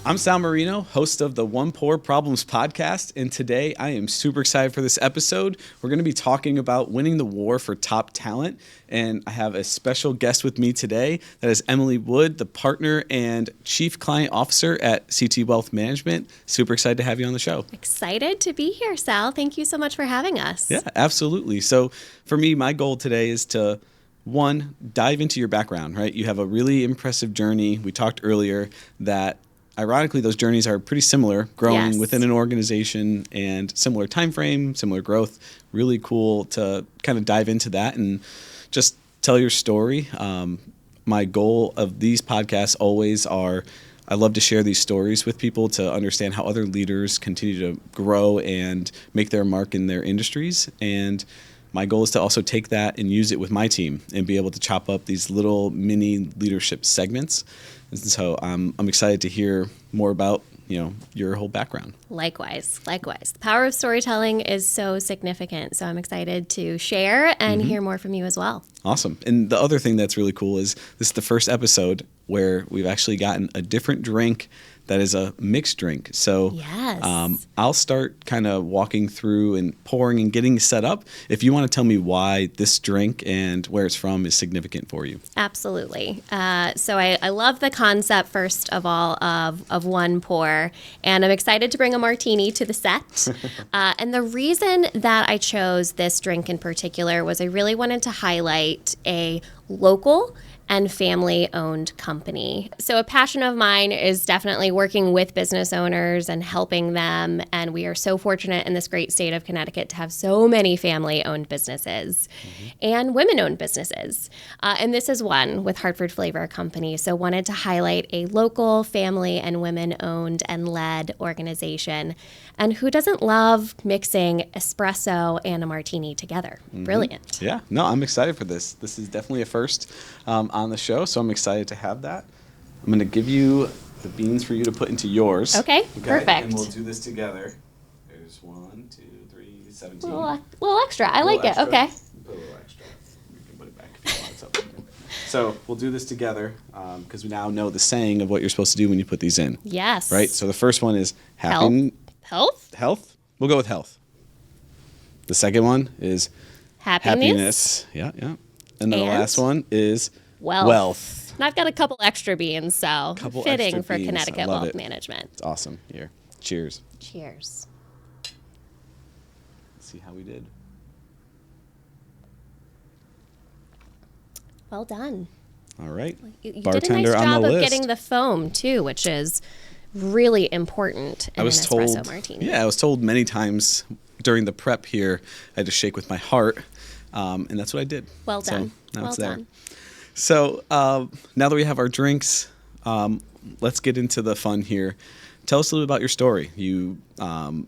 I'm Sal Marino, host of the One Poor Problems podcast, and today I am super excited for this episode. We're going to be talking about winning the war for top talent, and I have a special guest with me today. That is Emily Wood, the partner and chief client officer at CT Wealth Management. Super excited to have you on the show. Excited to be here, Sal. Thank you so much for having us. Yeah, absolutely. So for me, my goal today is to one, dive into your background, right? You have a really impressive journey. We talked earlier that ironically, those journeys are pretty similar, growing within an organization and similar time frame, similar growth. Really cool to kind of dive into that and just tell your story. My goal of these podcasts always are, I love to share these stories with people to understand how other leaders continue to grow and make their mark in their industries. And my goal is to also take that and use it with my team and be able to chop up these little mini leadership segments. And so I'm excited to hear more about, your whole background. Likewise. The power of storytelling is so significant. So I'm excited to share and hear more from you as well. Awesome. And the other thing that's really cool is this is the first episode where we've actually gotten a different drink that is a mixed drink. So I'll start kind of walking through and pouring and getting set up. If you want to tell me why this drink and where it's from is significant for you. Absolutely. So I love the concept, first of all, of one pour. And I'm excited to bring a martini to the set. And the reason that I chose this drink in particular was I really wanted to highlight a local and family-owned company. So a passion of mine is definitely working with business owners and helping them. And we are so fortunate in this great state of Connecticut to have so many family-owned businesses and women-owned businesses. And this is one with Hartford Flavor Company. So wanted to highlight a local family and women-owned and led organization. And who doesn't love mixing espresso and a martini together? Brilliant. Yeah, no, I'm excited for this. This is definitely a first on the show, so I'm excited to have that. I'm going to give you the beans for you to put into yours. Okay, perfect. And we'll do this together. There's 1, 2, 3, 17. A little extra. I like extra. it. Okay. Put a little extra. You can put it back if you want. It's up to you. So we'll do this together because we now know the saying of what you're supposed to do when you put these in. Yes. Right? So the first one is Health? Health? We'll go with health. The second one is Happiness. Yeah. And then the last one is wealth. And I've got a couple extra beans, so fitting extra for beans. Connecticut Wealth Management. It's awesome. Here. Cheers. Cheers. Let's see how we did. Well done. All right. You Bartender did a nice on job the of list. getting the foam, too, which is really important in an espresso martini. Yeah, I was told many times during the prep here I had to shake with my heart, and that's what I did. Well done. So now well it's there. done. So now that we have our drinks, let's get into the fun here. Tell us a little bit about your story. You've kind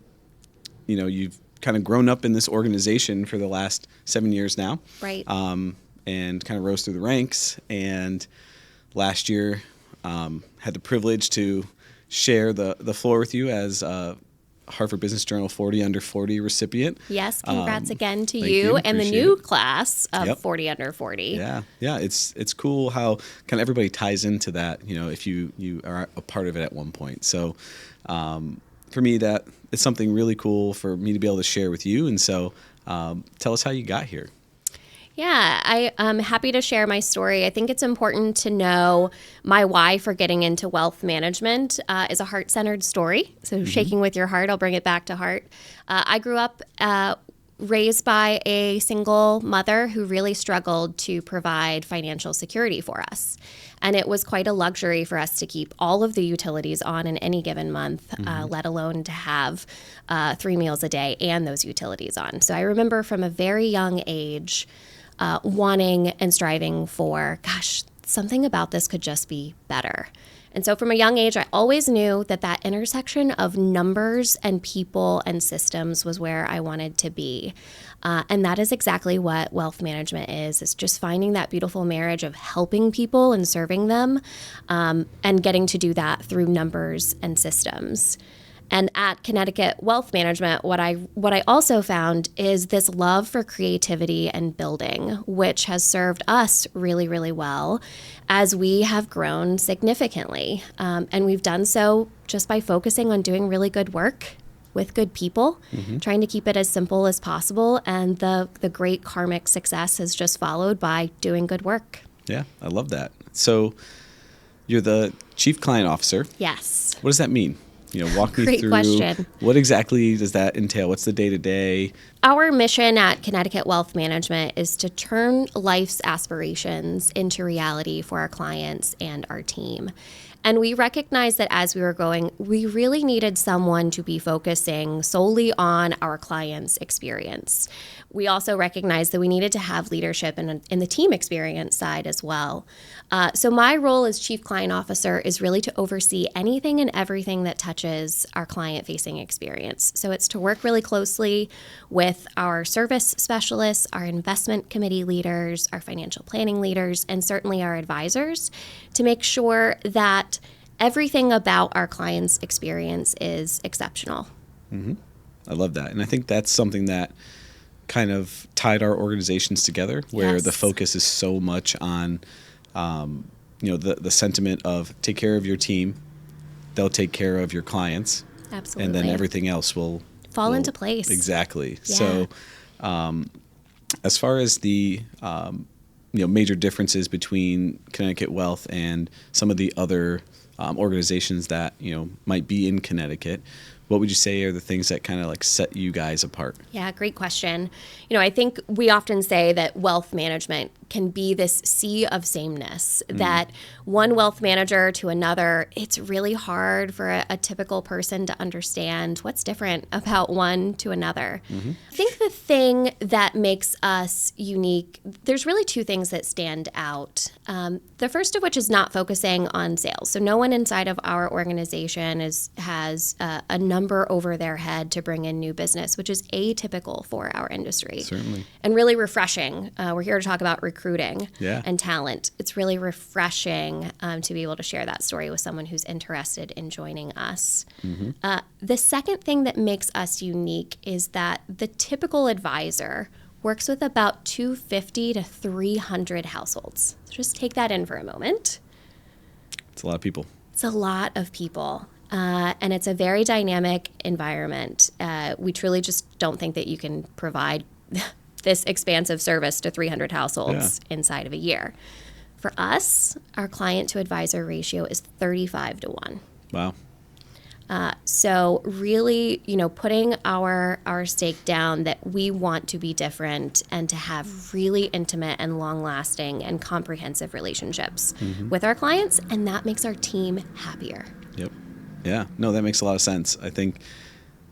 of grown up in this organization for the last 7 years now. Right. And kind of rose through the ranks. And last year had the privilege to share the floor with you as Harvard Business Journal 40 Under 40 recipient. Yes, congrats again to thank you you. and the Appreciate new it. class of 40 Under 40. Yeah, it's cool how kind of everybody ties into that, if you are a part of it at one point. So for me, that it's something really cool for me to be able to share with you. And so tell us how you got here. Yeah, I'm happy to share my story. I think it's important to know my why for getting into wealth management is a heart-centered story. So shaking with your heart, I'll bring it back to heart. I grew up raised by a single mother who really struggled to provide financial security for us. And it was quite a luxury for us to keep all of the utilities on in any given month, let alone to have 3 meals a day and those utilities on. So I remember from a very young age wanting and striving for, something about this could just be better. And so from a young age, I always knew that intersection of numbers and people and systems was where I wanted to be. And that is exactly what wealth management is. It's just finding that beautiful marriage of helping people and serving them and getting to do that through numbers and systems. And at Connecticut Wealth Management, what I also found is this love for creativity and building, which has served us really, really well as we have grown significantly. And we've done so just by focusing on doing really good work with good people, trying to keep it as simple as possible. And the great karmic success has just followed by doing good work. Yeah, I love that. So you're the Chief Client Officer. Yes. What does that mean? Walk me Great through question. What exactly does that entail? What's the day-to-day? Our mission at Connecticut Wealth Management is to turn life's aspirations into reality for our clients and our team. And we recognized that as we were growing, we really needed someone to be focusing solely on our clients' experience. We also recognized that we needed to have leadership in the team experience side as well. So my role as Chief Client Officer is really to oversee anything and everything that touches our client-facing experience. So it's to work really closely with our service specialists, our investment committee leaders, our financial planning leaders, and certainly our advisors to make sure that everything about our clients' experience is exceptional. I love that. And I think that's something that kind of tied our organizations together, where Yes. the focus is so much on, the sentiment of take care of your team, they'll take care of your clients, Absolutely. and then everything else will Fall into place. Exactly. Yeah. So, as far as the major differences between Connecticut Wealth and some of the other organizations that might be in Connecticut, what would you say are the things that kind of like set you guys apart? Yeah, great question. I think we often say that wealth management can be this sea of sameness, that one wealth manager to another, it's really hard for a typical person to understand what's different about one to another. I think the thing that makes us unique, there's really two things that stand out. The first of which is not focusing on sales. So no one inside of our organization has a number over their head to bring in new business, which is atypical for our industry. Certainly. And really refreshing. We're here to talk about recruiting Yeah. and talent. It's really refreshing to be able to share that story with someone who's interested in joining us. The second thing that makes us unique is that the typical advisor works with about 250 to 300 households. So just take that in for a moment. It's a lot of people. It's a lot of people. And it's a very dynamic environment. We truly just don't think that you can provide this expansive service to 300 households inside of a year. For us, our client to advisor ratio is 35 to 1. Wow. So really, putting our stake down that we want to be different and to have really intimate and long-lasting and comprehensive relationships with our clients, and that makes our team happier. Yep. Yeah. No, that makes a lot of sense. I think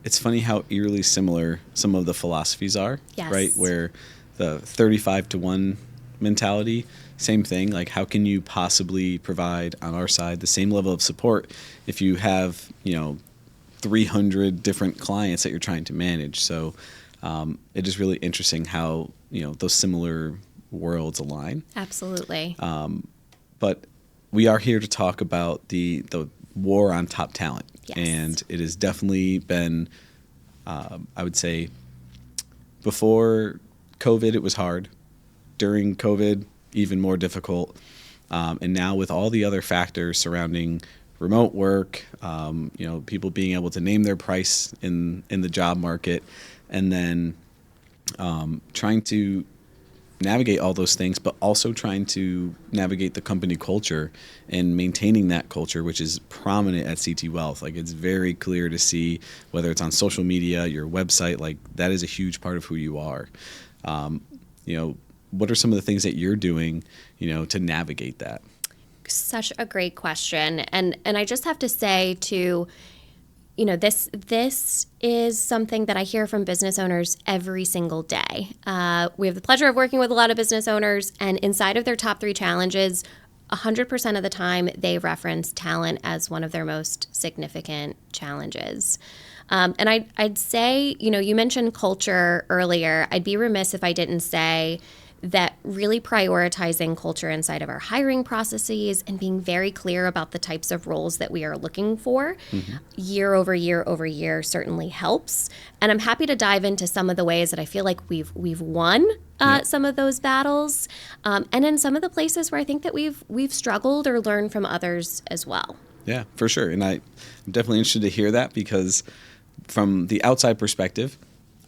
it's funny how eerily similar some of the philosophies are, Yes. right? Where the 35 to 1 mentality, same thing. Like, how can you possibly provide on our side the same level of support if you have, 300 different clients that you're trying to manage? So it is really interesting how, those similar worlds align. Absolutely. But we are here to talk about the war on top talent. Yes. And it has definitely been, I would say, before COVID, it was hard. During COVID, even more difficult. And now with all the other factors surrounding remote work, people being able to name their price in the job market, and then trying to navigate all those things, but also trying to navigate the company culture and maintaining that culture, which is prominent at CT Wealth. Like, it's very clear to see, whether it's on social media, your website, like that is a huge part of who you are. What are some of the things that you're doing, to navigate that? Such a great question. And I just have to say too, this is something that I hear from business owners every single day. We have the pleasure of working with a lot of business owners, and inside of their top 3 challenges, 100% of the time they reference talent as one of their most significant challenges. And I'd say, you mentioned culture earlier. I'd be remiss if I didn't say that really prioritizing culture inside of our hiring processes and being very clear about the types of roles that we are looking for year over year over year certainly helps. And I'm happy to dive into some of the ways that I feel like we've won some of those battles, and in some of the places where I think that we've struggled or learned from others as well. Yeah, for sure. And I'm definitely interested to hear that, because from the outside perspective,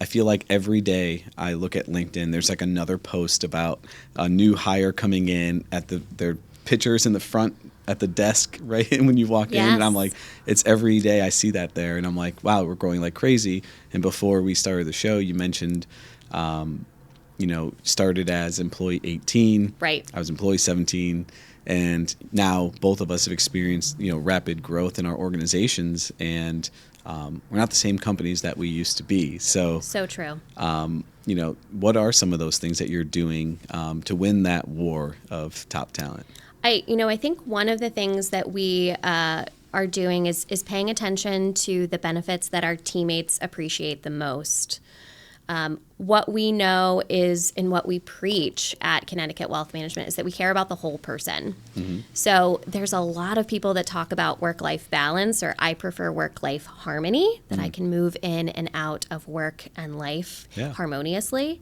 I feel like every day I look at LinkedIn, there's like another post about a new hire coming in at their pictures in the front at the desk, right? And when you walk in, and I'm like, it's every day I see that there. And I'm like, wow, we're growing like crazy. And before we started the show, you mentioned, started as employee 18. Right. I was employee 17. And now both of us have experienced, rapid growth in our organizations, and we're not the same companies that we used to be. So True. What are some of those things that you're doing to win that war of top talent? I think one of the things that we are doing is paying attention to the benefits that our teammates appreciate the most. What we know is, and what we preach at Connecticut Wealth Management, is that we care about the whole person. So there's a lot of people that talk about work-life balance, or I prefer work-life harmony, that I can move in and out of work and life harmoniously.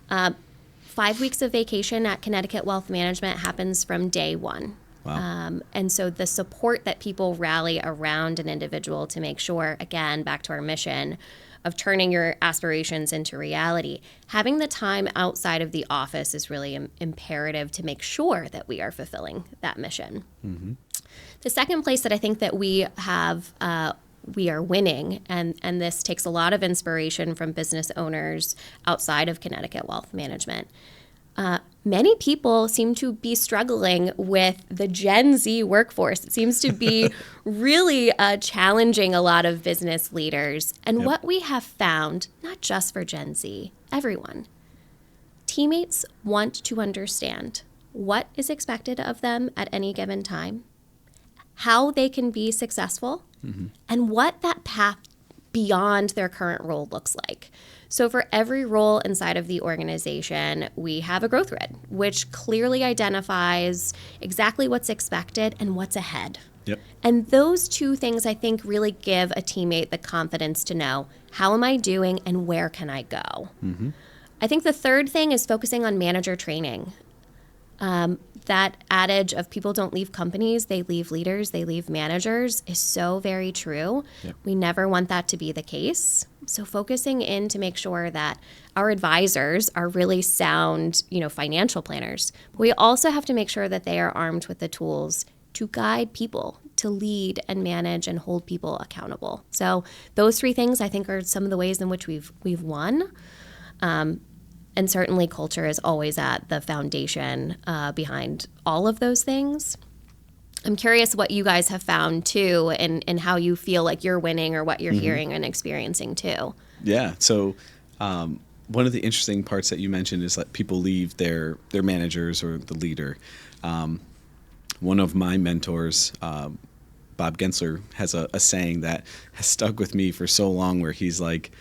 5 weeks of vacation at Connecticut Wealth Management happens from day one. Wow. And so the support that people rally around an individual to make sure, again, back to our mission of turning your aspirations into reality, having the time outside of the office is really imperative to make sure that we are fulfilling that mission. The second place that I think that we are winning, and this takes a lot of inspiration from business owners outside of Connecticut Wealth Management. Many people seem to be struggling with the Gen Z workforce. It seems to be really challenging a lot of business leaders. And what we have found, not just for Gen Z, everyone, teammates want to understand what is expected of them at any given time, how they can be successful, and what that path beyond their current role looks like. So for every role inside of the organization, we have a growth grid, which clearly identifies exactly what's expected and what's ahead. And those two things, I think, really give a teammate the confidence to know, how am I doing and where can I go? I think the third thing is focusing on manager training. That adage of people don't leave companies, they leave leaders, they leave managers is so very true. We never want that to be the case. So focusing in to make sure that our advisors are really sound, financial planners. But we also have to make sure that they are armed with the tools to guide people, to lead and manage and hold people accountable. So those three things, I think, are some of the ways in which we've won. And certainly culture is always at the foundation behind all of those things. I'm curious what you guys have found too, and how you feel like you're winning, or what you're hearing and experiencing too. Yeah. So one of the interesting parts that you mentioned is that people leave their managers or the leader. One of my mentors, Bob Gensler, has a saying that has stuck with me for so long, where he's like,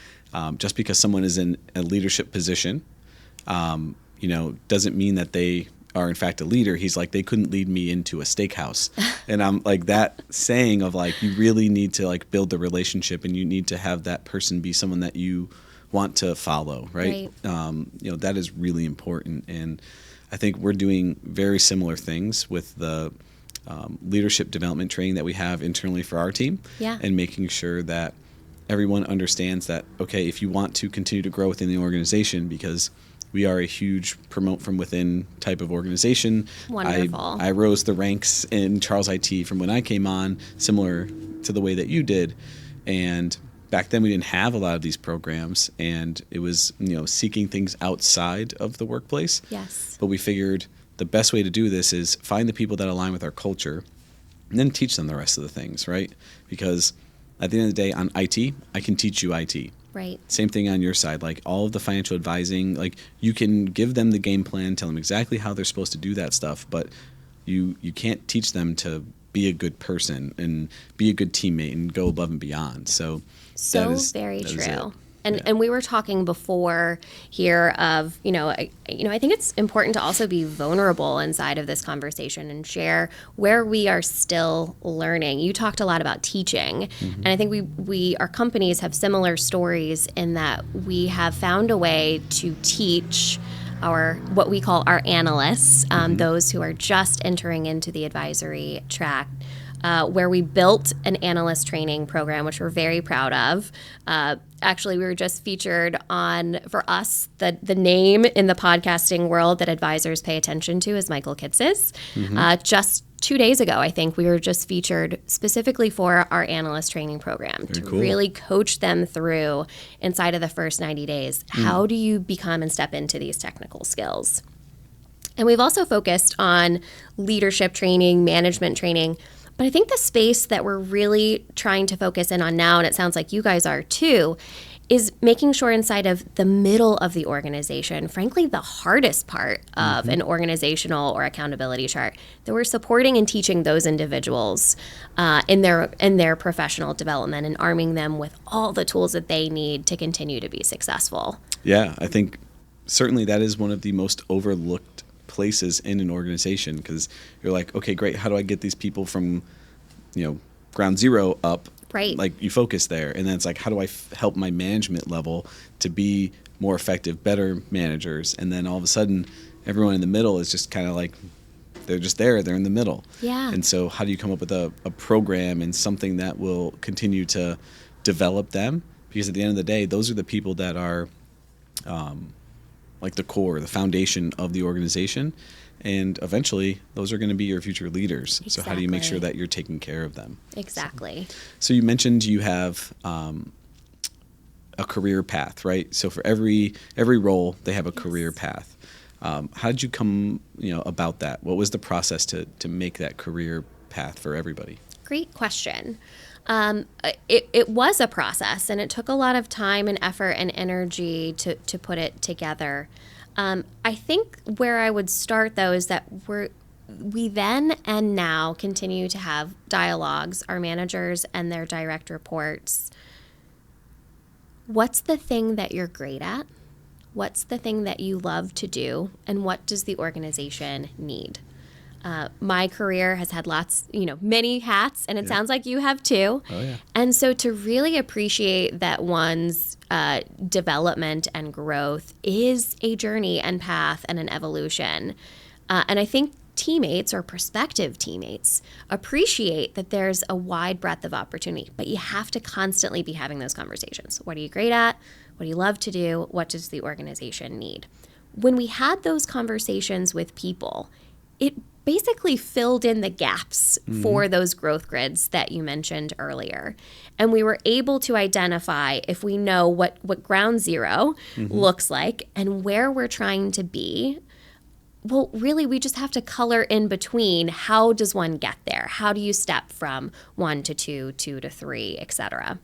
just because someone is in a leadership position, doesn't mean that they are in fact a leader. He's like, they couldn't lead me into a steakhouse. And I'm like, that saying of like, you really need to like build the relationship, and you need to have that person be someone that you want to follow, right? That is really important. And I think we're doing very similar things with the leadership development training that we have internally for our team, and making sure that everyone understands that, okay, if you want to continue to grow within the organization, because we are a huge promote from within type of organization. Wonderful. I rose the ranks in Charles IT from when I came on, similar to the way that you did. And back then we didn't have a lot of these programs, and it was, seeking things outside of the workplace. Yes. But we figured the best way to do this is find the people that align with our culture, and then teach them the rest of the things, right? Because at the end of the day, on IT, I can teach you IT. Right. Same thing on your side. Like all of the financial advising, like you can give them the game plan, tell them exactly how they're supposed to do that stuff, but you can't teach them to be a good person and be a good teammate and go above and beyond. So that is very true. And we were talking before here of, I think it's important to also be vulnerable inside of this conversation and share where we are still learning. You talked a lot about teaching, and I think our companies have similar stories in that we have found a way to teach what we call our analysts, those who are just entering into the advisory track, where we built an analyst training program, which we're very proud of. Actually, we were just featured on, for us, the name in the podcasting world that advisors pay attention to is Michael Kitz's. Just 2 days ago, I think, we were just featured specifically for our analyst training program to really coach them through inside of the first 90 days. How do you become and step into these technical skills? And we've also focused on leadership training, management training. But I think the space that we're really trying to focus in on now, and it sounds like you guys are too, is making sure inside of the middle of the organization, frankly, the hardest part of an organizational or accountability chart, that we're supporting and teaching those individuals in their professional development and arming them with all the tools that they need to continue to be successful. Yeah, I think certainly that is one of the most overlooked places in an organization, because you're like, okay, great, how do I get these people from ground zero up? Right. Like, you focus there, and then it's like, how do I help my management level to be more effective, better managers? And then all of a sudden, everyone in the middle is just kind of like, they're just there, they're in the middle. Yeah. And so how do you come up with a program and something that will continue to develop them? Because at the end of the day, those are the people that are like the core, the foundation of the organization. And eventually, those are going to be your future leaders. Exactly. So how do you make sure that you're taking care of them? Exactly. So you mentioned you have a career path, right? So for every role, they have a career path. How did you come about that? What was the process to make that career path for everybody? Great question. It was a process, and it took a lot of time and effort and energy to put it together. I think where I would start, though, is that we then and now continue to have dialogues, our managers and their direct reports. What's the thing that you're great at? What's the thing that you love to do? And what does the organization need? My career has had many hats, and it sounds like you have too. Oh, yeah. And so to really appreciate that one's development and growth is a journey and path and an evolution. And I think teammates or prospective teammates appreciate that there's a wide breadth of opportunity, but you have to constantly be having those conversations. What are you great at? What do you love to do? What does the organization need? When we had those conversations with people, it basically filled in the gaps for those growth grids that you mentioned earlier. And we were able to identify, if we know what ground zero looks like and where we're trying to be, well, really, we just have to color in between. How does one get there? How do you step from 1 to 2, 2 to 3, et cetera?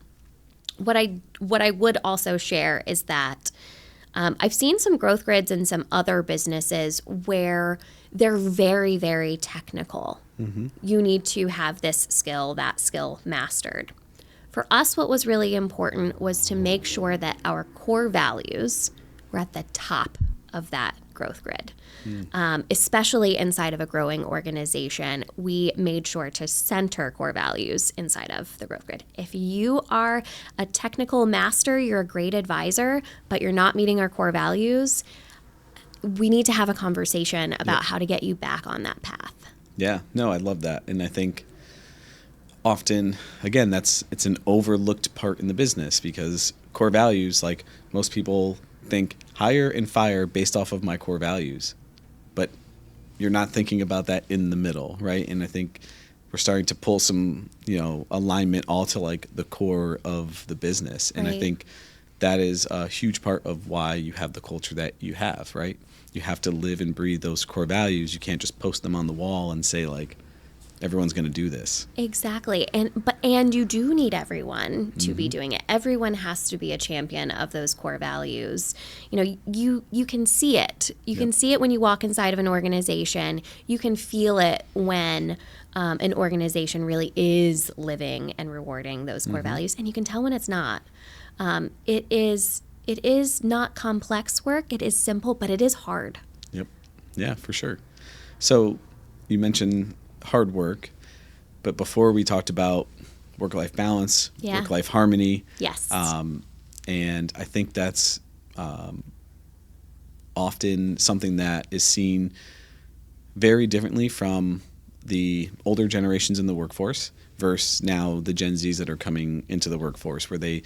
What I would also share is that I've seen some growth grids in some other businesses where they're very, very technical. You need to have this skill, that skill mastered. For us, what was really important was to make sure that our core values were at the top of that growth grid. Especially inside of a growing organization, we made sure to center core values inside of the growth grid. If you are a technical master, you're a great advisor, but you're not meeting our core values, we need to have a conversation about how to get you back on that path. Yeah, no, I love that. And I think often, again, it's an overlooked part in the business, because core values, like, most people think hire and fire based off of my core values, but you're not thinking about that in the middle, right? And I think we're starting to pull some, alignment all to like the core of the business. And I think that is a huge part of why you have the culture that you have, right? You have to live and breathe those core values. You can't just post them on the wall and say, like, everyone's going to do this. Exactly. And you do need everyone to be doing it. Everyone has to be a champion of those core values. You can see it. You can see it when you walk inside of an organization. You can feel it when an organization really is living and rewarding those core values. And you can tell when it's not. It is not complex work. It is simple, but it is hard. Yep. Yeah, for sure. So you mentioned hard work, but before we talked about work-life balance, Yeah. work-life harmony. Yes. And I think that's often something that is seen very differently from the older generations in the workforce versus now the Gen Zs that are coming into the workforce, where the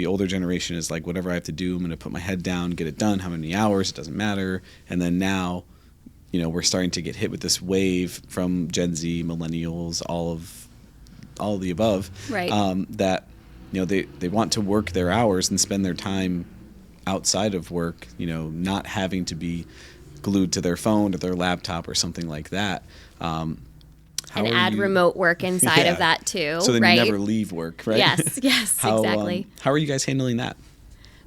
older generation is like, whatever I have to do, I'm going to put my head down, get it done, how many hours, it doesn't matter. And then now, we're starting to get hit with this wave from Gen Z, millennials, all of the above, Right. That, they want to work their hours and spend their time outside of work, not having to be glued to their phone or their laptop or something like that. And add remote work inside of that too. So then right? you never leave work, right? Yes, exactly. How are you guys handling that?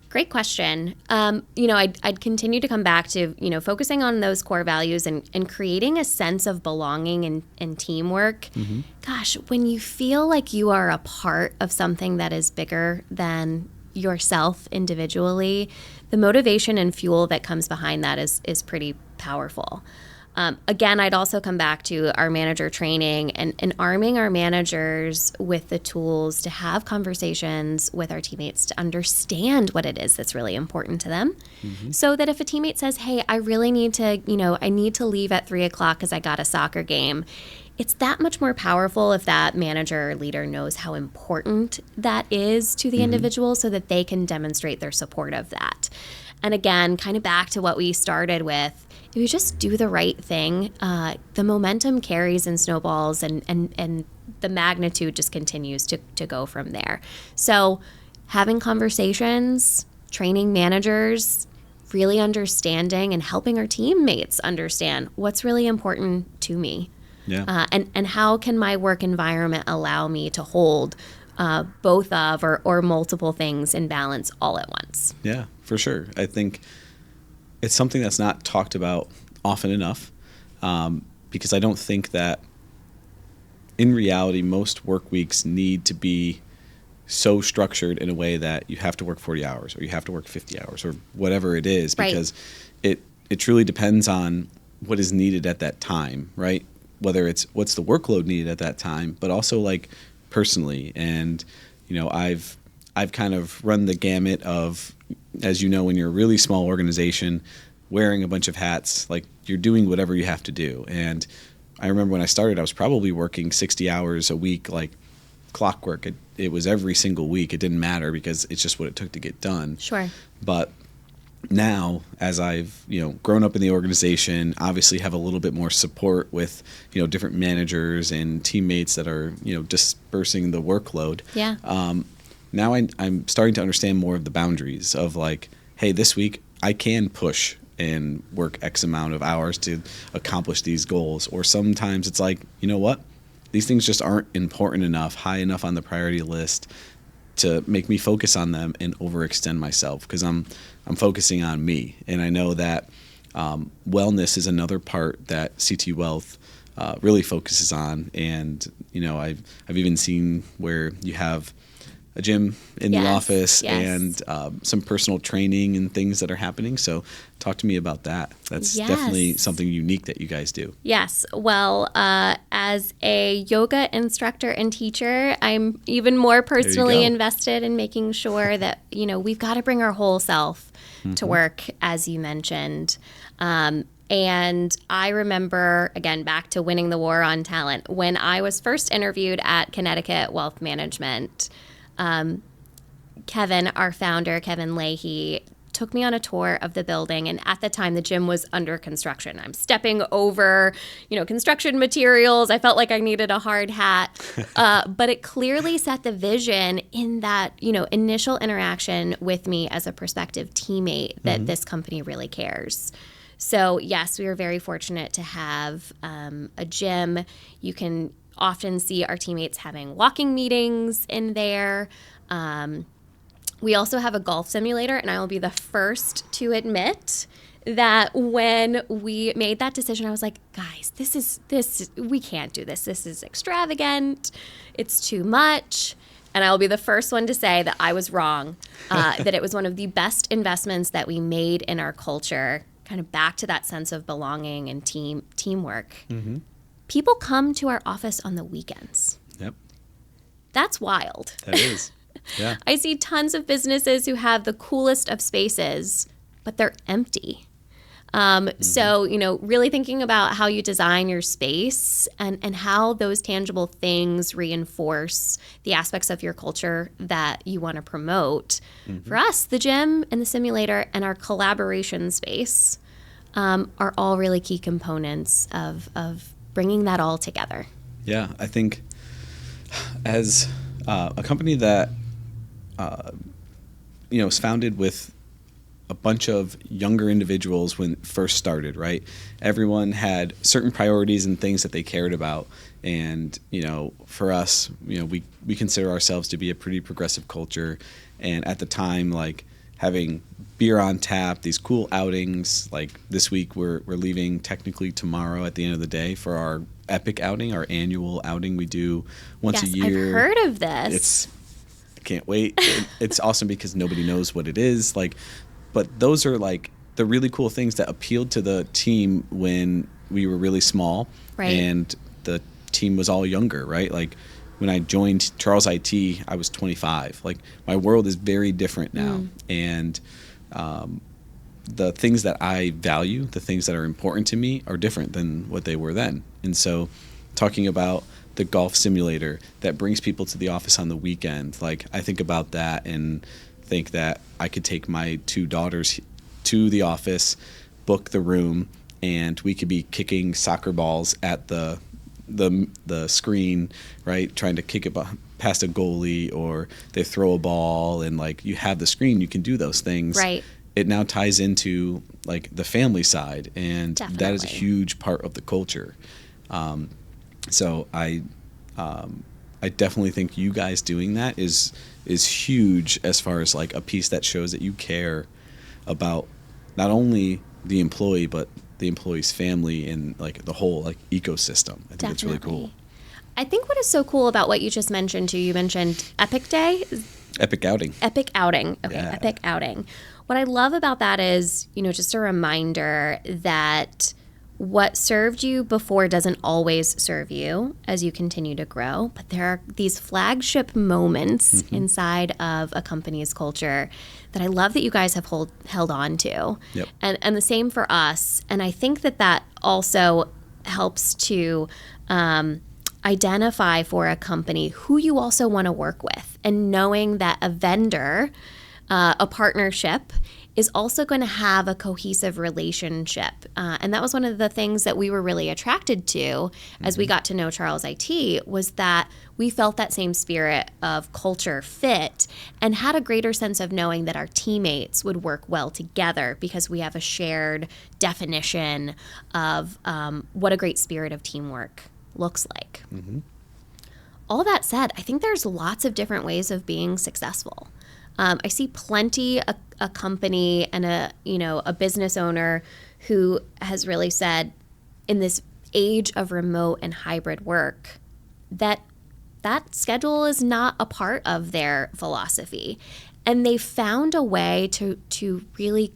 Great question. I'd continue to come back to, focusing on those core values and creating a sense of belonging and teamwork. Mm-hmm. Gosh, when you feel like you are a part of something that is bigger than yourself individually, the motivation and fuel that comes behind that is pretty powerful. Again, I'd also come back to our manager training and arming our managers with the tools to have conversations with our teammates to understand what it is that's really important to them. Mm-hmm. So that if a teammate says, hey, I really need to, I need to leave at 3:00 because I got a soccer game, it's that much more powerful if that manager or leader knows how important that is to the mm-hmm. individual so that they can demonstrate their support of that. And again, kind of back to what we started with, if you just do the right thing, the momentum carries and snowballs and the magnitude just continues to go from there. So having conversations, training managers, really understanding and helping our teammates understand what's really important to me. Yeah. And how can my work environment allow me to hold both of or multiple things in balance all at once? Yeah, for sure. I think it's something that's not talked about often enough, because I don't think that in reality most work weeks need to be so structured in a way that you have to work 40 hours or you have to work 50 hours or whatever it is, because it truly depends on what is needed at that time, right? Whether it's what's the workload needed at that time, but also like personally. And I've kind of run the gamut of, as you know, when you're a really small organization, wearing a bunch of hats, like you're doing whatever you have to do. And I remember when I started, I was probably working 60 hours a week, like clockwork. It was every single week. It didn't matter because it's just what it took to get done. Sure. But now, as I've grown up in the organization, obviously have a little bit more support with different managers and teammates that are dispersing the workload. Yeah. Now I'm starting to understand more of the boundaries of like, hey, this week I can push and work X amount of hours to accomplish these goals. Or sometimes it's like, you know what? These things just aren't important enough, high enough on the priority list to make me focus on them and overextend myself, because I'm focusing on me. And I know that wellness is another part that CT Wealth really focuses on. And I've even seen where you have a gym in the office and some personal training and things that are happening. So talk to me about that. That's definitely something unique that you guys do. Yes. Well, as a yoga instructor and teacher, I'm even more personally invested in making sure that, we've got to bring our whole self to work, as you mentioned. And I remember, again, back to winning the war on talent, when I was first interviewed at Connecticut Wealth Management, Kevin, our founder, Kevin Leahy, took me on a tour of the building. And at the time, the gym was under construction. I'm stepping over, construction materials. I felt like I needed a hard hat. But it clearly set the vision in that, initial interaction with me as a prospective teammate that this company really cares. So, yes, we were very fortunate to have a gym. You can often see our teammates having walking meetings in there. We also have a golf simulator, and I will be the first to admit that when we made that decision, I was like, guys, we can't do this. This is extravagant. It's too much. And I will be the first one to say that I was wrong, that it was one of the best investments that we made in our culture, kind of back to that sense of belonging and teamwork. Mm-hmm. People come to our office on the weekends. Yep. That's wild. That is. Yeah. I see tons of businesses who have the coolest of spaces, but they're empty. So, really thinking about how you design your space and how those tangible things reinforce the aspects of your culture that you want to promote. Mm-hmm. For us, the gym and the simulator and our collaboration space are all really key components of bringing that all together. Yeah, I think as a company that was founded with a bunch of younger individuals when it first started, right? Everyone had certain priorities and things that they cared about. And, for us, we consider ourselves to be a pretty progressive culture. And at the time, like having beer on tap, these cool outings, like this week we're leaving technically tomorrow at the end of the day for our Epic outing, our annual outing we do once a year. I've heard of this. I can't wait. It's awesome because nobody knows what it is. But those are like the really cool things that appealed to the team when we were really small, right. And the team was all younger, right? Like when I joined Charles IT, I was 25. Like my world is very different now, and the things that I value, the things that are important to me, are different than what they were then. And so, talking about the golf simulator that brings people to the office on the weekend, like I think about that and think that I could take my 2 daughters to the office, book the room, and we could be kicking soccer balls at the screen, right? Trying to kick it past a goalie, or they throw a ball, and like you have the screen, you can do those things. Right. It now ties into like the family side, and Definitely. That is a huge part of the culture. So I definitely think you guys doing that is huge as far as like a piece that shows that you care about not only the employee but the employee's family and like the whole like ecosystem. I think it's really cool. I think what is so cool about what you just mentioned too, you mentioned Epic Day. Epic outing. Epic outing. Okay, yeah. Epic outing. What I love about that is, just a reminder that what served you before doesn't always serve you as you continue to grow. But there are these flagship moments inside of a company's culture that I love that you guys have held on to. Yep. And the same for us. And I think that also helps to identify for a company who you also want to work with, and knowing that a vendor, a partnership, is also going to have a cohesive relationship. And that was one of the things that we were really attracted to as we got to know Charles IT, was that we felt that same spirit of culture fit and had a greater sense of knowing that our teammates would work well together because we have a shared definition of what a great spirit of teamwork looks like. Mm-hmm. All that said, I think there's lots of different ways of being successful. I see plenty a company and a business owner who has really said, in this age of remote and hybrid work, that schedule is not a part of their philosophy, and they found a way to really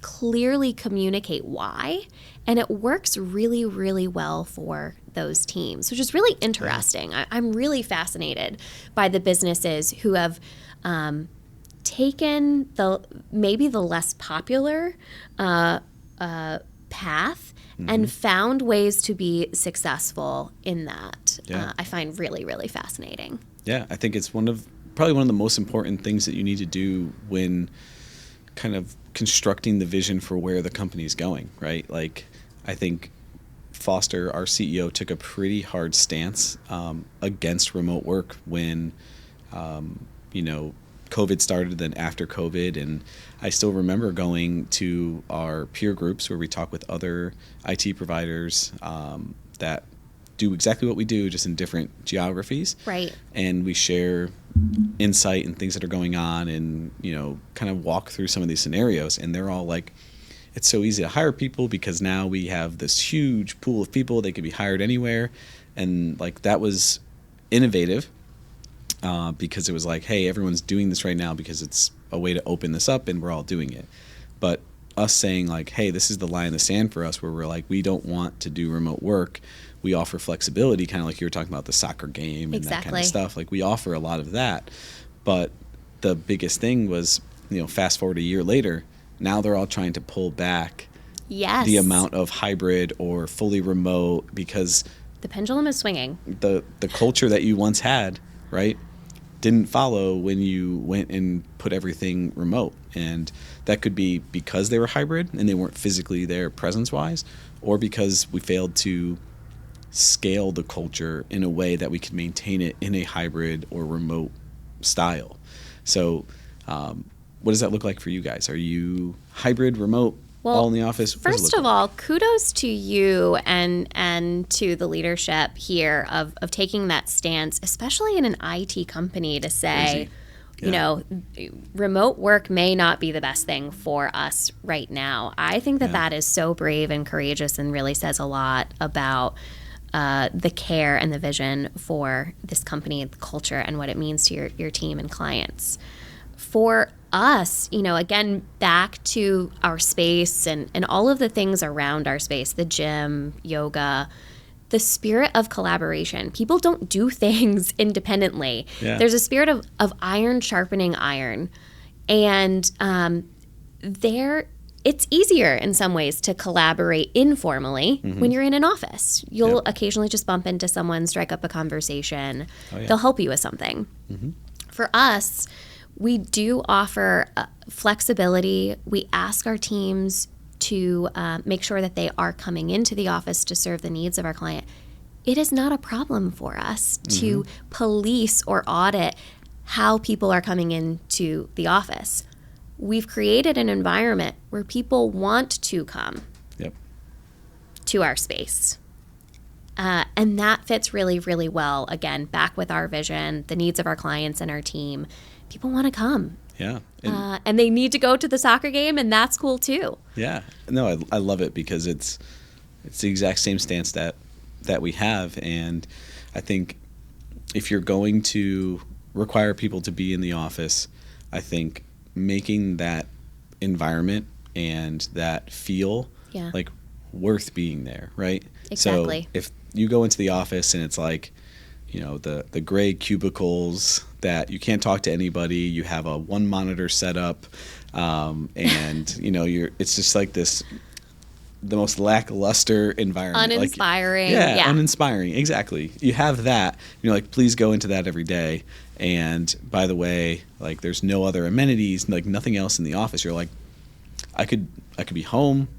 clearly communicate why, and it works really, really well for those teams, which is really interesting. I'm really fascinated by the businesses who have taken maybe the less popular path and found ways to be successful in that. Yeah. I find really, really fascinating. Yeah, I think it's probably one of the most important things that you need to do when kind of constructing the vision for where the company is going, right? Like, I think Foster, our CEO, took a pretty hard stance against remote work when, COVID started, then after COVID. And I still remember going to our peer groups where we talk with other IT providers that do exactly what we do, just in different geographies. Right. And we share insight and things that are going on, and, kind of walk through some of these scenarios. And they're all like, it's so easy to hire people because now we have this huge pool of people. They could be hired anywhere. And like, that was innovative. because it was like, hey, everyone's doing this right now because it's a way to open this up and we're all doing it. But us saying like, hey, this is the line in the sand for us where we're like, we don't want to do remote work. We offer flexibility, kind of like you were talking about the soccer game and that kind of stuff. Like we offer a lot of that. But the biggest thing was, fast forward a year later, now they're all trying to pull back the amount of hybrid or fully remote because the pendulum is swinging. The culture that you once had, right, didn't follow when you went and put everything remote. And that could be because they were hybrid and they weren't physically there presence-wise, or because we failed to scale the culture in a way that we could maintain it in a hybrid or remote style. So what does that look like for you guys? Are you hybrid, remote, all in the office? First of all, kudos to you and to the leadership here of taking that stance, especially in an IT company, to say, remote work may not be the best thing for us right now. I think that is so brave and courageous and really says a lot about the care and the vision for this company and the culture and what it means to your team and clients. For us, again, back to our space and all of the things around our space, the gym, yoga, the spirit of collaboration. People don't do things independently. Yeah. There's a spirit of iron sharpening iron. And it's easier in some ways to collaborate informally when you're in an office. You'll occasionally just bump into someone, strike up a conversation. They'll help you with something. For us, we do offer flexibility. We ask our teams to make sure that they are coming into the office to serve the needs of our client. It is not a problem for us to police or audit how people are coming into the office. We've created an environment where people want to come to our space. And that fits really, really well. Again, back with our vision, the needs of our clients and our team. People want to come. Yeah. And they need to go to the soccer game, and that's cool too. Yeah. No, I love it because it's the exact same stance that we have. And I think if you're going to require people to be in the office, I think making that environment and that feel like worth being there, right? Exactly. So if you go into the office and it's like, the gray cubicles that you can't talk to anybody, you have a one monitor setup, and it's just like the most lackluster environment. Uninspiring. Uninspiring. Exactly. You have that. You're like, please go into that every day. And by the way, like there's no other amenities, like nothing else in the office. You're like, I could be home.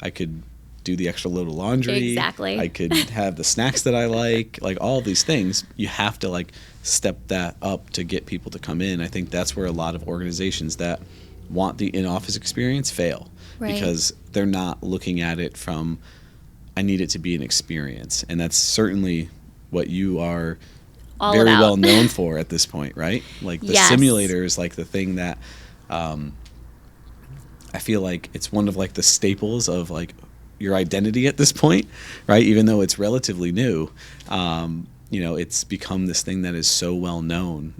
I could do the extra load of laundry. Exactly. I could have the snacks that I like all of these things. You have to step that up to get people to come in. I think that's where a lot of organizations that want the in-office experience fail. Right. Because they're not looking at it from, I need it to be an experience. And that's certainly what you are very well known for at this point, right? Like the simulator is like the thing that I feel like it's one of the staples of your identity at this point, right? Even though it's relatively new, it's become this thing that is so well known.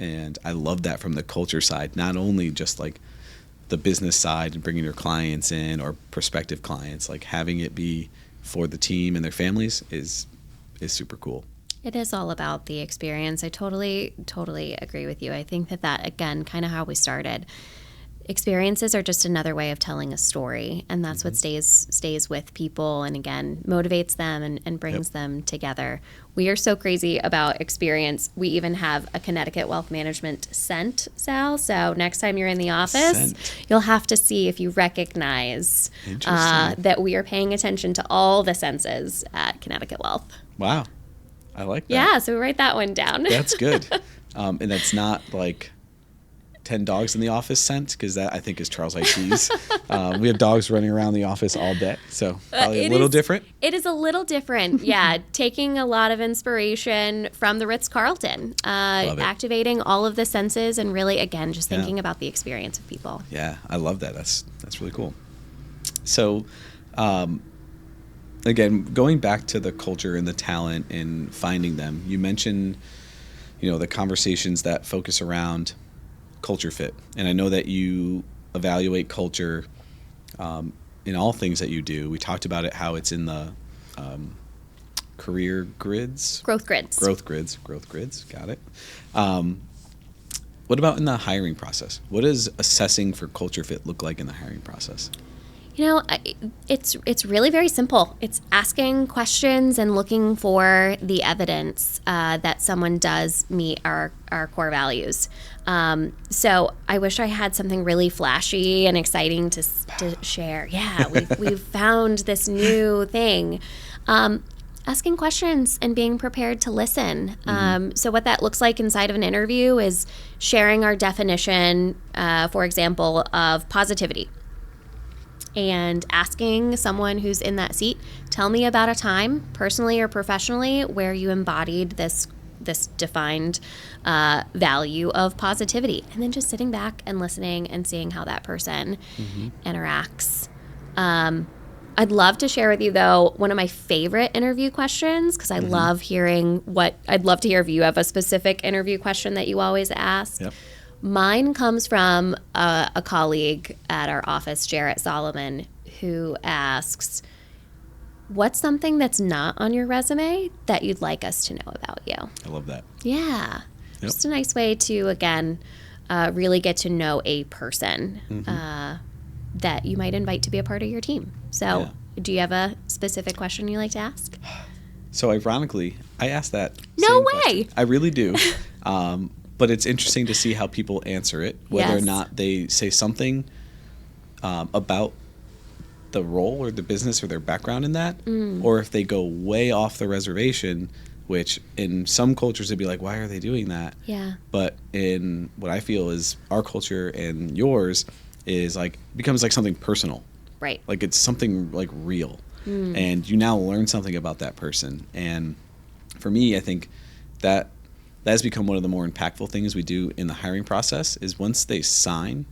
And I love that from the culture side, not only just the business side and bringing your clients in or prospective clients, having it be for the team and their families is super cool. It is all about the experience. I totally agree with you. I think that again, kind of how we started. Experiences are just another way of telling a story, and that's what stays with people and, again, motivates them and brings them together. We are so crazy about experience. We even have a Connecticut Wealth Management scent, Sal. So next time you're in the office, you'll have to see if you recognize that we are paying attention to all the senses at Connecticut Wealth. Wow. I like that. Yeah, so we write that one down. That's good. And that's not 10 dogs in the office scent, because that I think is Charles IT's. We have dogs running around the office all day, so probably a little different. It is a little different, yeah. Taking a lot of inspiration from the Ritz-Carlton, activating all of the senses, and really, again, just thinking about the experience of people. Yeah, I love that. That's really cool. So, again, going back to the culture and the talent and finding them, you mentioned the conversations that focus around culture fit. And I know that you evaluate culture in all things that you do. We talked about it, how it's in the career grids. Growth grids. Growth grids. Got it. What about in the hiring process? What does assessing for culture fit look like in the hiring process? It's really very simple. It's asking questions and looking for the evidence that someone does meet our core values. So I wish I had something really flashy and exciting to share. Yeah, we've found this new thing. Asking questions and being prepared to listen. So what that looks like inside of an interview is sharing our definition, for example, of positivity. And asking someone who's in that seat, tell me about a time, personally or professionally, where you embodied this defined value of positivity. And then just sitting back and listening and seeing how that person interacts. I'd love to share with you, though, one of my favorite interview questions, because I love hearing I'd love to hear if you have a specific interview question that you always ask. Yep. Mine comes from a colleague at our office, Jarrett Solomon, who asks, what's something that's not on your resume that you'd like us to know about you? I love that. Yeah. Yep. Just a nice way to, again, really get to know a person that you might invite to be a part of your team. So do you have a specific question you like to ask? So ironically, I asked that. No way. Question. I really do. But it's interesting to see how people answer it, whether or not they say something about the role or the business or their background in that, or if they go way off the reservation, which in some cultures it'd be like, why are they doing that? Yeah. But in what I feel is our culture and yours is like, it becomes like something personal. Right. Like it's something like real. And you now learn something about that person. And for me, I think that has become one of the more impactful things we do in the hiring process is once they sign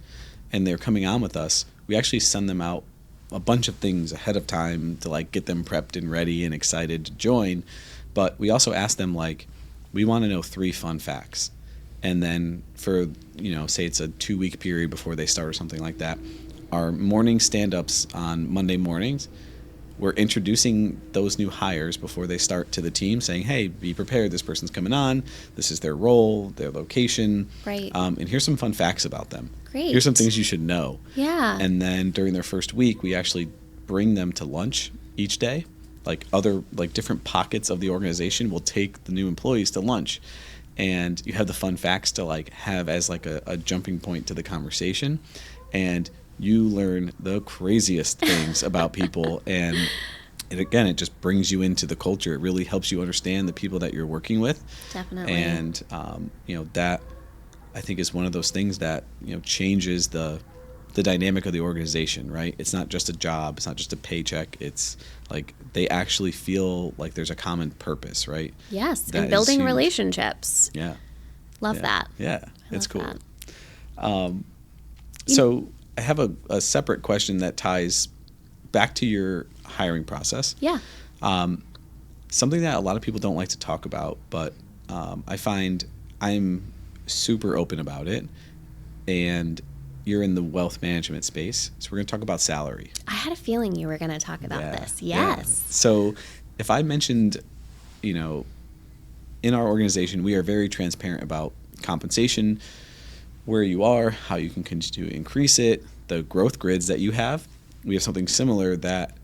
and they're coming on with us, we actually send them out a bunch of things ahead of time to like get them prepped and ready and excited to join. But we also ask them like, we want to know 3 fun facts. And then for, say it's a 2-week period before they start or something like that, our morning stand-ups on Monday mornings, we're introducing those new hires before they start to the team, saying, hey, be prepared. This person's coming on. This is their role, their location. Right. And here's some fun facts about them. Great. Here's some things you should know. Yeah. And then during their first week, we actually bring them to lunch each day. Like different pockets of the organization will take the new employees to lunch. And you have the fun facts to like have as like a jumping point to the conversation. And you learn the craziest things about people, and it just brings you into the culture. It really helps you understand the people that you're working with. Definitely. And that I think is one of those things that changes the dynamic of the organization. Right? It's not just a job. It's not just a paycheck. It's like they actually feel like there's a common purpose. Right? Yes, that and building relationships. Yeah. Love that. Yeah, it's cool. That. So I have a separate question that ties back to your hiring process. Yeah. Something that a lot of people don't like to talk about, but I find I'm super open about it. And you're in the wealth management space, so we're going to talk about salary. I had a feeling you were going to talk about this. Yes. Yeah. So if I mentioned, in our organization, we are very transparent about compensation, where you are, how you can continue to increase it, the growth grids that you have. We have something similar that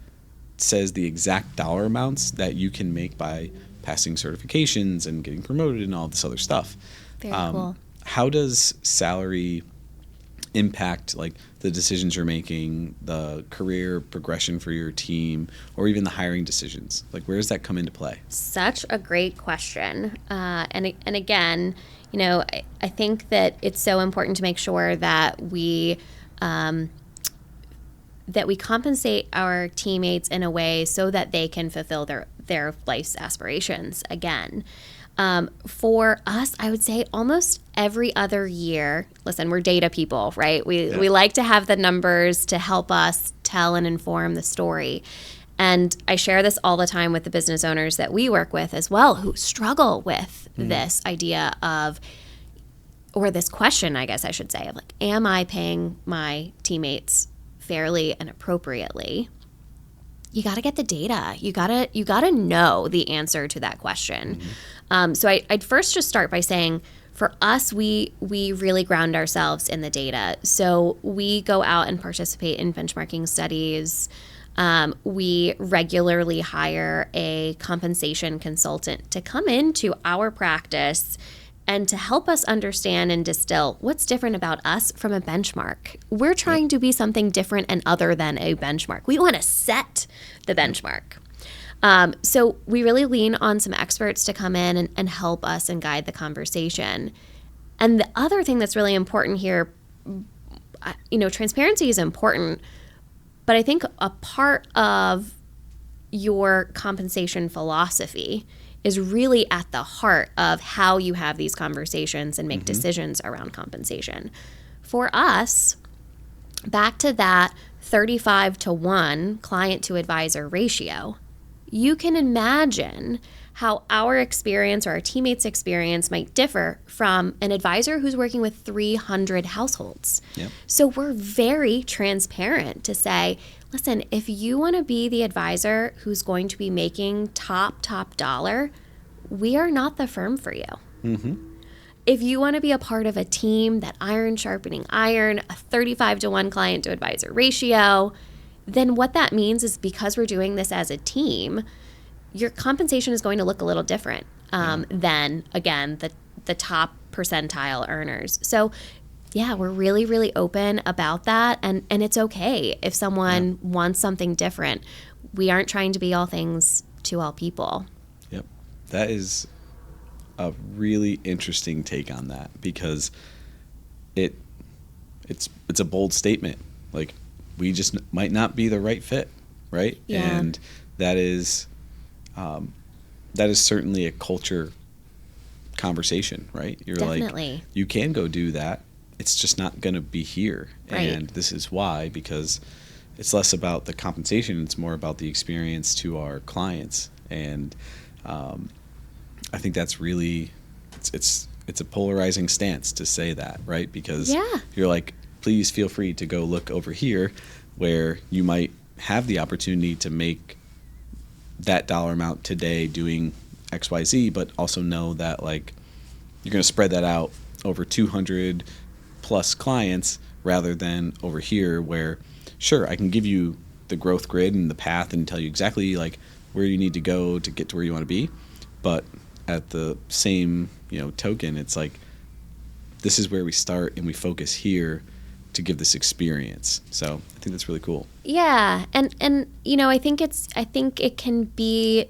says the exact dollar amounts that you can make by passing certifications and getting promoted and all this other stuff. Very cool. How does salary impact like the decisions you're making, the career progression for your team, or even the hiring decisions? Like, where does that come into play? Such a great question. And again, I think that it's so important to make sure that we compensate our teammates in a way so that they can fulfill their life's aspirations again. For us, I would say almost every other year. Listen, we're data people, right? We like to have the numbers to help us tell and inform the story. And I share this all the time with the business owners that we work with as well, who struggle with this idea of, or this question, I guess I should say, of like, am I paying my teammates fairly and appropriately? You got to get the data. You gotta know the answer to that question. So I'd first just start by saying, for us, we really ground ourselves in the data. So we go out and participate in benchmarking studies. We regularly hire a compensation consultant to come into our practice and to help us understand and distill what's different about us from a benchmark. We're trying to be something different and other than a benchmark. We want to set the benchmark. So we really lean on some experts to come in and help us and guide the conversation. And the other thing that's really important here, transparency is important, but I think a part of your compensation philosophy is really at the heart of how you have these conversations and make decisions around compensation. For us, back to that 35-to-1 client to advisor ratio, you can imagine how our experience or our teammates' experience might differ from an advisor who's working with 300 households. Yep. So we're very transparent to say, listen, if you want to be the advisor who's going to be making top dollar, we are not the firm for you. If you want to be a part of a team that iron sharpening iron, a 35-to-1 client to advisor ratio, then what that means is, because we're doing this as a team, your compensation is going to look a little different than, again, the top percentile earners. So yeah, we're really, really open about that. And it's okay if someone wants something different. We aren't trying to be all things to all people. Yep. That is a really interesting take on that, because it's a bold statement. Like, we just might not be the right fit, right? Yeah. And that is certainly a culture conversation, right? You're Definitely. like, you can go do that. It's just not going to be here. Right. And this is why, because it's less about the compensation. It's more about the experience to our clients. And I think that's really, it's a polarizing stance to say that, right? Because you're like, please feel free to go look over here where you might have the opportunity to make that dollar amount today doing XYZ, but also know that, like, you're going to spread that out over 200 plus clients rather than over here where, sure, I can give you the growth grid and the path and tell you exactly like where you need to go to get to where you want to be. But at the same, token, it's like, this is where we start and we focus here to give this experience. So I think that's really cool. Yeah. And I think it can be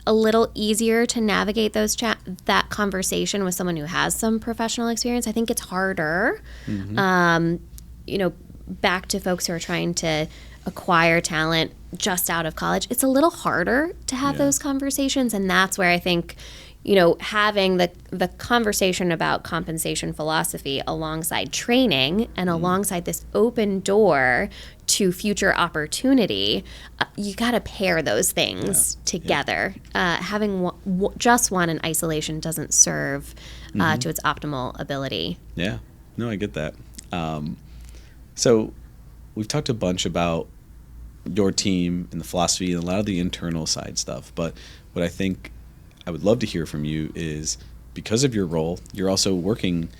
a little easier to navigate that conversation with someone who has some professional experience. I think it's harder, back to folks who are trying to acquire talent just out of college. It's a little harder to have those conversations. And that's where I think, having the conversation about compensation philosophy alongside training and alongside this open door to future opportunity, you got to pair those things together. Having just one in isolation doesn't serve to its optimal ability. Yeah, no, I get that. So we've talked a bunch about your team and the philosophy and a lot of the internal side stuff. But what I think I would love to hear from you is, because of your role, you're also working,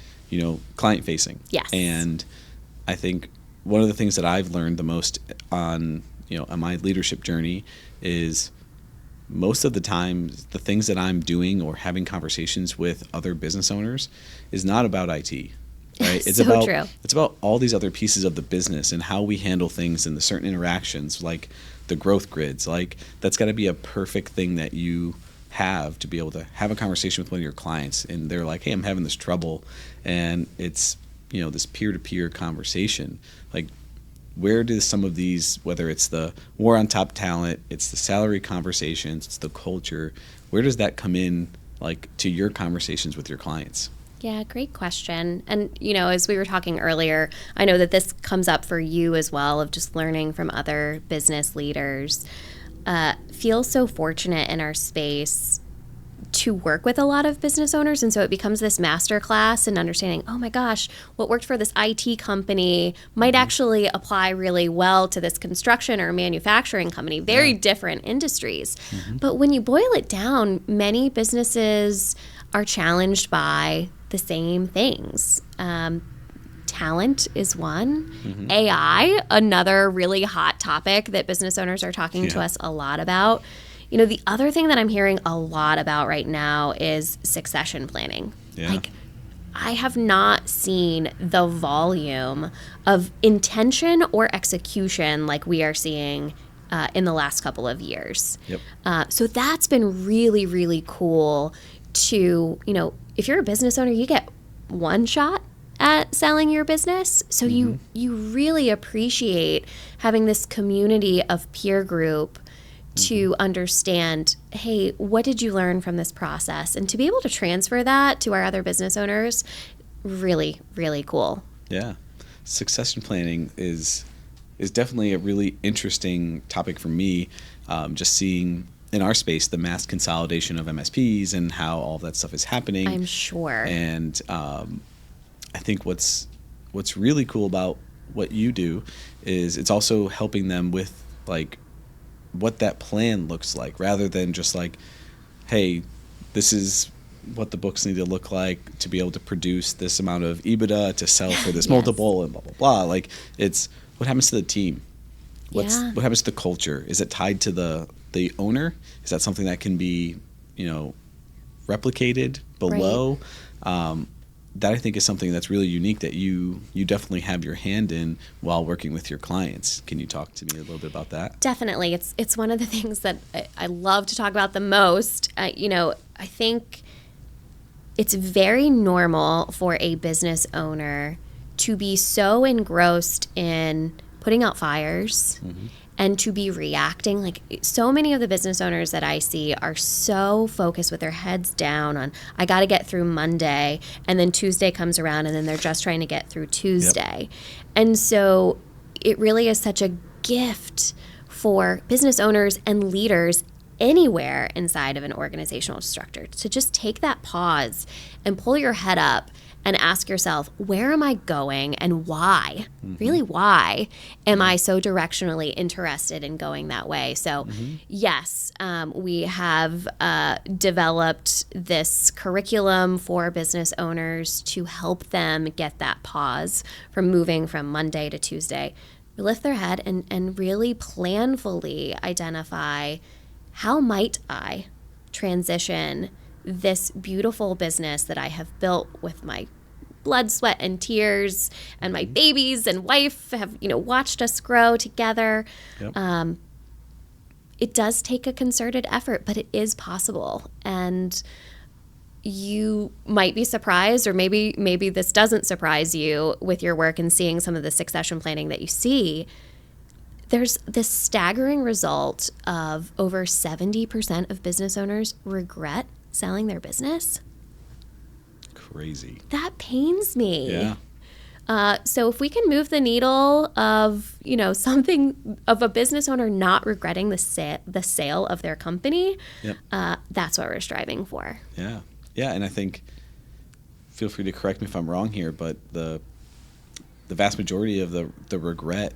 client facing. Yes. And I think one of the things that I've learned the most on my leadership journey is, most of the time, the things that I'm doing or having conversations with other business owners is not about IT. Right? It's true. It's about all these other pieces of the business and how we handle things and the certain interactions, like the growth grids. Like, that's got to be a perfect thing that you have to be able to have a conversation with one of your clients, and they're like, hey, I'm having this trouble, and it's this peer-to-peer conversation. Like, where does some of these, whether it's the war on top talent, it's the salary conversations, it's the culture, where does that come in, like, to your conversations with your clients? Yeah, great question. And, as we were talking earlier, I know that this comes up for you as well, of just learning from other business leaders. feel so fortunate in our space to work with a lot of business owners. And so it becomes this masterclass in understanding, oh my gosh, what worked for this IT company might actually apply really well to this construction or manufacturing company. Very different industries. But when you boil it down, many businesses are challenged by the same things. Talent is one. AI, another really hot topic that business owners are talking to us a lot about. You know, the other thing that I'm hearing a lot about right now is succession planning. Like, I have not seen the volume of intention or execution like we are seeing in the last couple of years. So that's been really, really cool to, you know, if you're a business owner, you get one shot at selling your business. So you really appreciate having this community of peer group to understand, hey, what did you learn from this process? And to be able to transfer that to our other business owners, really, really cool. Yeah. Succession planning is definitely a really interesting topic for me. Just seeing in our space the mass consolidation of MSPs and how all of that stuff is happening. I'm sure. And I think what's really cool about what you do is it's also helping them with like what that plan looks like, rather than just like, hey, this is what the books need to look like to be able to produce this amount of EBITDA to sell for this multiple and blah, blah, blah. Like, it's what happens to the team? What happens to the culture? Is it tied to the owner? Is that something that can be, you know, replicated below? That I think is something that's really unique that you definitely have your hand in while working with your clients. Can you talk to me a little bit about that? Definitely. It's one of the things that I love to talk about the most. You know, I think it's very normal for a business owner to be so engrossed in putting out fires and to be reacting. Like, so many of the business owners that I see are so focused with their heads down on, I got to get through Monday, and then Tuesday comes around and then they're just trying to get through Tuesday. And so it really is such a gift for business owners and leaders anywhere inside of an organizational structure to just take that pause and pull your head up and ask yourself, where am I going and why? Really, why am I so directionally interested in going that way? So yes, we have developed this curriculum for business owners to help them get that pause from moving from Monday to Tuesday. Lift their head and really planfully identify, how might I transition this beautiful business that I have built with my blood, sweat, and tears, and my babies and wife have, you know, watched us grow together. It does take a concerted effort, but it is possible. And you might be surprised, or maybe this doesn't surprise you with your work and seeing some of the succession planning that you see. There's this staggering result of over 70% of business owners regret selling their business. Crazy. That pains me. Yeah. So if we can move the needle of, you know, something of a business owner not regretting the sale of their company, that's what we're striving for. Yeah. Yeah. And I think, feel free to correct me if I'm wrong here, but the vast majority of the regret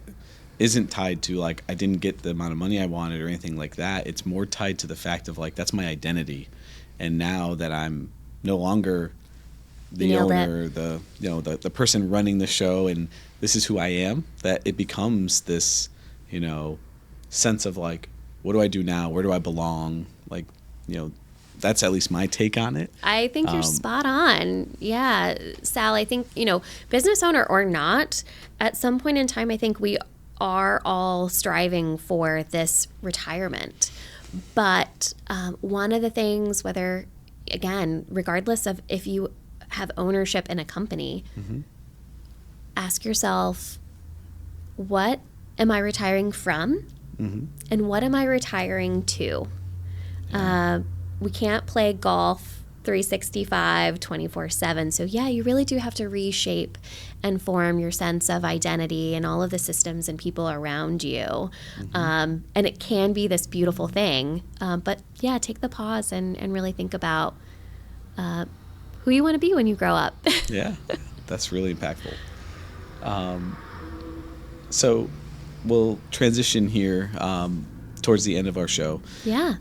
isn't tied to like, I didn't get the amount of money I wanted or anything like that. It's more tied to the fact of like, that's my identity. And now that I'm no longer the owner, the person running the show, and this is who I am, that it becomes this, you know, sense of like, what do I do now? Where do I belong? Like, you know, that's at least my take on it. I think you're spot on. Yeah, Sal, I think, you know, business owner or not, at some point in time, I think we are all striving for this retirement. But one of the things, whether, again, regardless of if you have ownership in a company, ask yourself, what am I retiring from? And what am I retiring to? We can't play golf 365, 24/7. So yeah, you really do have to reshape and form your sense of identity and all of the systems and people around you. And it can be this beautiful thing. But yeah, take the pause and really think about who you want to be when you grow up. Yeah, that's really impactful. So we'll transition here towards the end of our show. Yeah.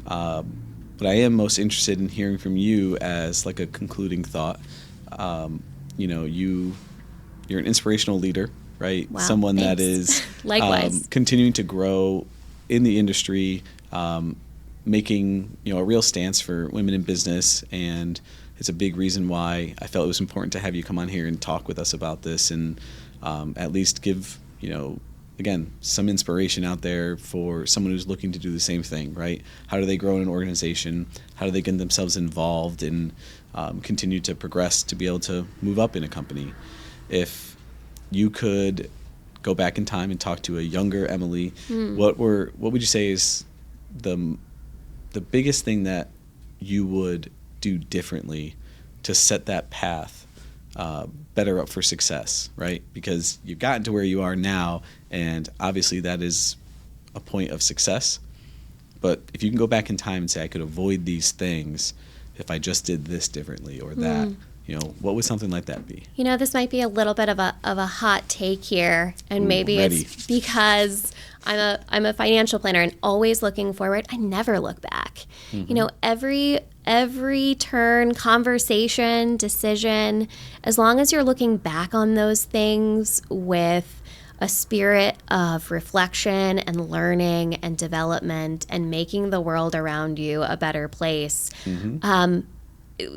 But I am most interested in hearing from you as like a concluding thought. You're an inspirational leader, right? Wow, Someone that thanks. is Likewise. continuing to grow in the industry, making a real stance for women in business, and it's a big reason why I felt it was important to have you come on here and talk with us about this, and at least give again, some inspiration out there for someone who's looking to do the same thing, right? How do they grow in an organization? How do they get themselves involved and continue to progress to be able to move up in a company? If you could go back in time and talk to a younger Emily, what would you say is the biggest thing that you would do differently to set that path better up for success, right? Because you've gotten to where you are now, and obviously that is a point of success. But if you can go back in time and say, I could avoid these things if I just did this differently or that, what would something like that be? This might be a little bit of a hot take here, and maybe it's because I'm a financial planner and always looking forward. I never look back. Every turn, conversation, decision, as long as you're looking back on those things with a spirit of reflection and learning and development and making the world around you a better place.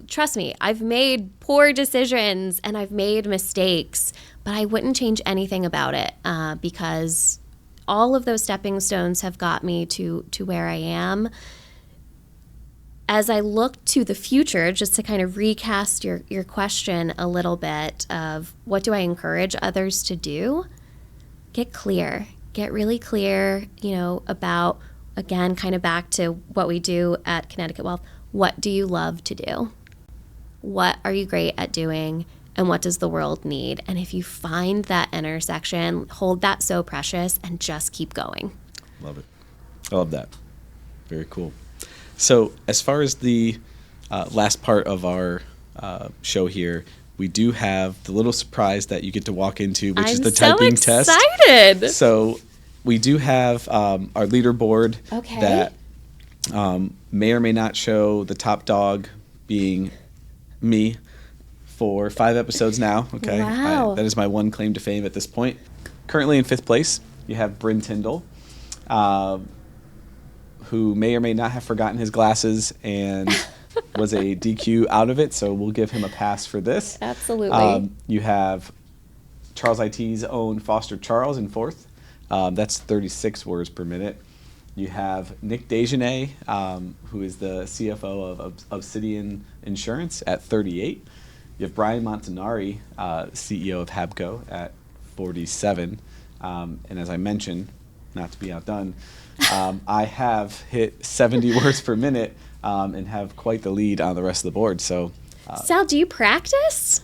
Trust me, I've made poor decisions and I've made mistakes, but I wouldn't change anything about it because all of those stepping stones have got me to where I am. As I look to the future, just to kind of recast your question a little bit of what do I encourage others to do? Get clear. Get really clear, about, again, kind of back to what we do at Connecticut Wealth. What do you love to do? What are you great at doing? And what does the world need? And if you find that intersection, hold that so precious and just keep going. Love it. I love that. Very cool. So as far as the last part of our show here, we do have the little surprise that you get to walk into, which is the typing test. I'm so excited. So we do have our leaderboard that may or may not show the top dog being me for 5 episodes now. Okay, wow. That is my one claim to fame at this point. Currently in 5th place, you have Bryn Tyndall, who may or may not have forgotten his glasses and was a DQ out of it, so we'll give him a pass for this. Absolutely. You have Charles IT's own Foster Charles in 4th. That's 36 words per minute. You have Nick Dejanay, who is the CFO of Obsidian Insurance at 38. You have Brian Montanari, CEO of Habco at 47. And as I mentioned, not to be outdone, I have hit 70 words per minute and have quite the lead on the rest of the board. So, Sal, do you practice?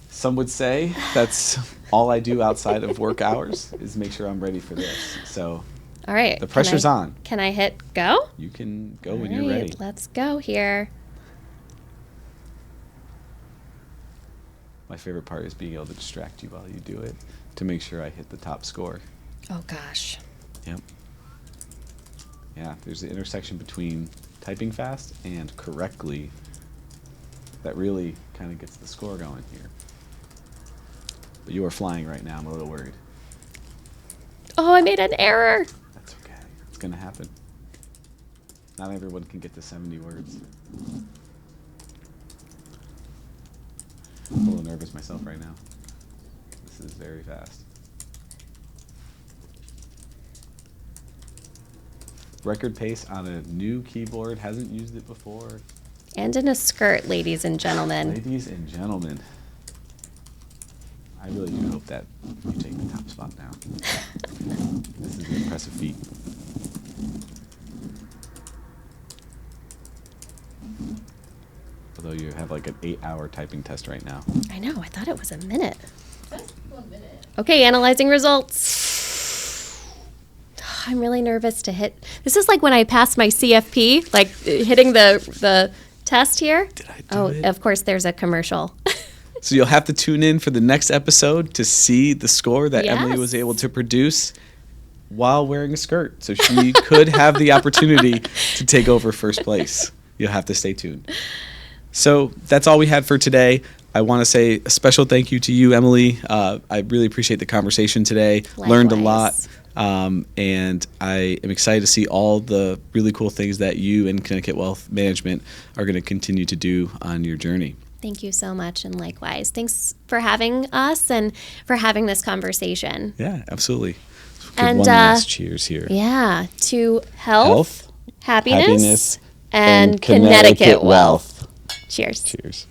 Some would say that's all I do outside of work hours is make sure I'm ready for this. So, all right, the pressure's on. Can I hit go? You can go when you're ready. Let's go here. My favorite part is being able to distract you while you do it to make sure I hit the top score. Oh, gosh. Yep. Yeah, there's the intersection between typing fast and correctly that really kind of gets the score going here. But you are flying right now. I'm a little worried. Oh, I made an error. That's okay. It's going to happen. Not everyone can get to 70 words. I'm a little nervous myself right now. This is very fast. Record pace on a new keyboard. Hasn't used it before. And in a skirt, ladies and gentlemen. Ladies and gentlemen. I really do hope that you take the top spot now. This is an impressive feat. Although though you have like an 8-hour typing test right now. I know. I thought it was a minute. Okay, analyzing results. I'm really nervous to hit. This is like when I passed my CFP, like hitting the test here. Did I do it? Of course, there's a commercial. So you'll have to tune in for the next episode to see the score that Emily was able to produce while wearing a skirt. So she could have the opportunity to take over first place. You'll have to stay tuned. So that's all we had for today. I want to say a special thank you to you, Emily. I really appreciate the conversation today. Likewise. Learned a lot. And I am excited to see all the really cool things that you and Connecticut Wealth Management are going to continue to do on your journey. Thank you so much, and likewise. Thanks for having us and for having this conversation. Yeah, absolutely. And one last cheers here. Yeah, to health, Happiness, and Connecticut wealth. Cheers. Cheers.